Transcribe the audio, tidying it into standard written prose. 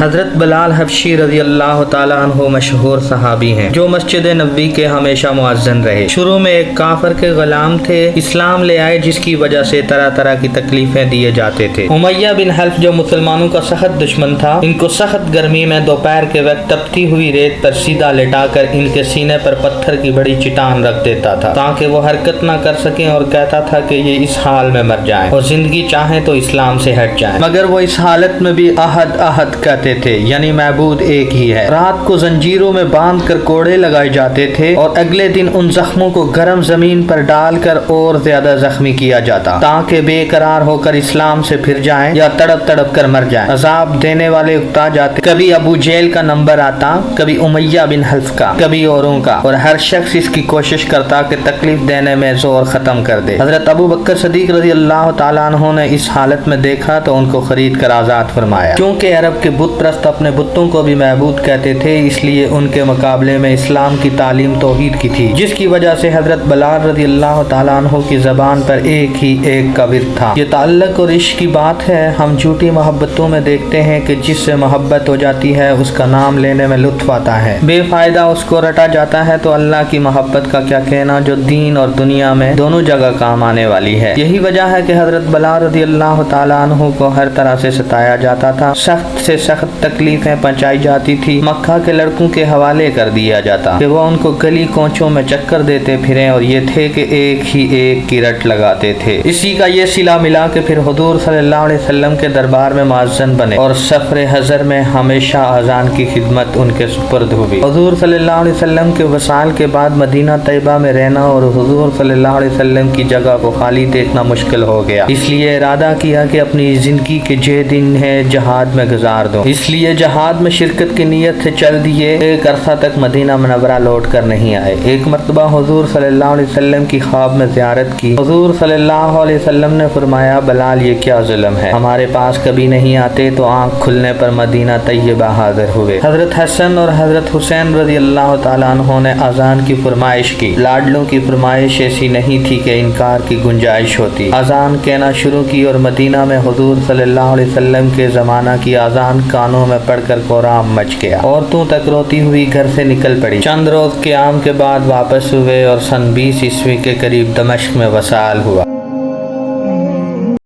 حضرت بلال حبشی رضی اللہ تعالیٰ عنہ مشہور صحابی ہیں جو مسجد نبوی کے ہمیشہ مؤذن رہے۔ شروع میں ایک کافر کے غلام تھے، اسلام لے آئے جس کی وجہ سے طرح طرح کی تکلیفیں دیے جاتے تھے۔ امیہ بن حلف جو مسلمانوں کا سخت دشمن تھا، ان کو سخت گرمی میں دوپہر کے وقت تپتی ہوئی ریت پر سیدھا لٹا کر ان کے سینے پر پتھر کی بڑی چٹان رکھ دیتا تھا تاکہ وہ حرکت نہ کر سکیں، اور کہتا تھا کہ یہ اس حال میں مر جائیں اور زندگی چاہیں تو اسلام سے ہٹ جائیں، مگر وہ اس حالت میں بھی احد احد کہتے تھے، یعنی معبود ایک ہی ہے۔ رات کو زنجیروں میں باندھ کر کوڑے لگائے جاتے تھے اور اگلے دن ان زخموں کو گرم زمین پر ڈال کر اور زیادہ زخمی کیا جاتا تاکہ بے قرار ہو کر اسلام سے پھر جائیں یا تڑپ تڑپ کر مر جائیں۔ عذاب دینے والے اکتا جاتے، کبھی ابو جہل کا نمبر آتا، کبھی امیہ بن حلف کا، کبھی اوروں کا، اور ہر شخص اس کی کوشش کرتا کہ تکلیف دینے میں زور ختم کر دے۔ حضرت ابو بکر صدیق رضی اللہ تعالیٰ عنہ نے اس حالت میں دیکھا تو ان کو خرید کر آزاد فرمایا۔ کیونکہ عرب کے بت پرست اپنے بتوں کو بھی معبود کہتے تھے، اس لیے ان کے مقابلے میں اسلام کی تعلیم توحید کی تھی، جس کی وجہ سے حضرت بلال رضی اللہ تعالیٰ عنہ کی زبان پر ایک ہی ایک کا ورد تھا۔ یہ تعلق اور عشق کی بات ہے۔ ہم جھوٹی محبتوں میں دیکھتے ہیں کہ جس سے محبت ہو جاتی ہے اس کا نام لینے میں لطف آتا ہے، بے فائدہ اس کو رٹا جاتا ہے، تو اللہ کی محبت کا کیا کہنا جو دین اور دنیا میں دونوں جگہ کام آنے والی ہے۔ یہی وجہ ہے کہ حضرت بلال رضی اللہ تعالیٰ عنہ کو ہر طرح سے ستایا جاتا تھا، سخت سے سخت تکلیفیں پہنچائی جاتی تھی، مکہ کے لڑکوں کے حوالے کر دیا جاتا کہ وہ ان کو گلی کوچوں میں چکر دیتے پھریں، اور یہ تھے کہ ایک ہی ایک کی رٹ لگاتے تھے۔ اسی کا یہ صلہ ملا کہ پھر حضور صلی اللہ علیہ وسلم کے دربار میں مؤذن بنے اور سفر حضر میں ہمیشہ اذان کی خدمت ان کے سپرد ہوئی۔ حضور صلی اللہ علیہ وسلم کے وصال کے بعد مدینہ طیبہ میں رہنا اور حضور صلی اللہ علیہ وسلم کی جگہ کو خالی دیکھنا مشکل ہو گیا، اس لیے ارادہ کیا کہ اپنی زندگی کے جو دن ہے جہاد میں گزار دوں۔ اس لیے جہاد میں شرکت کی نیت سے چل دیے، ایک عرصہ تک مدینہ منورہ لوٹ کر نہیں آئے۔ ایک مرتبہ حضور صلی اللہ علیہ وسلم کی خواب میں زیارت کی۔ حضور صلی اللہ علیہ وسلم نے فرمایا، بلال یہ کیا ظلم ہے، ہمارے پاس کبھی نہیں آتے، تو آنکھ کھلنے پر مدینہ طیبہ حاضر ہوئے۔ حضرت حسن اور حضرت حسین رضی اللہ تعالیٰ عنہ نے اذان کی فرمائش کی۔ لاڈلوں کی فرمائش ایسی نہیں تھی کہ انکار کی گنجائش ہوتی۔ اذان کہنا شروع کی اور مدینہ میں حضور صلی اللہ علیہ وسلم کے زمانہ کی اذان کانوں میں پڑھ کر کوہرام مچ گیا۔ عورتوں تک روتی ہوئی گھر سے نکل پڑی۔ چند روز قیام کے بعد واپس ہوئے اور سن 20 عیسوی کے قریب دمشق میں وصال ہوا۔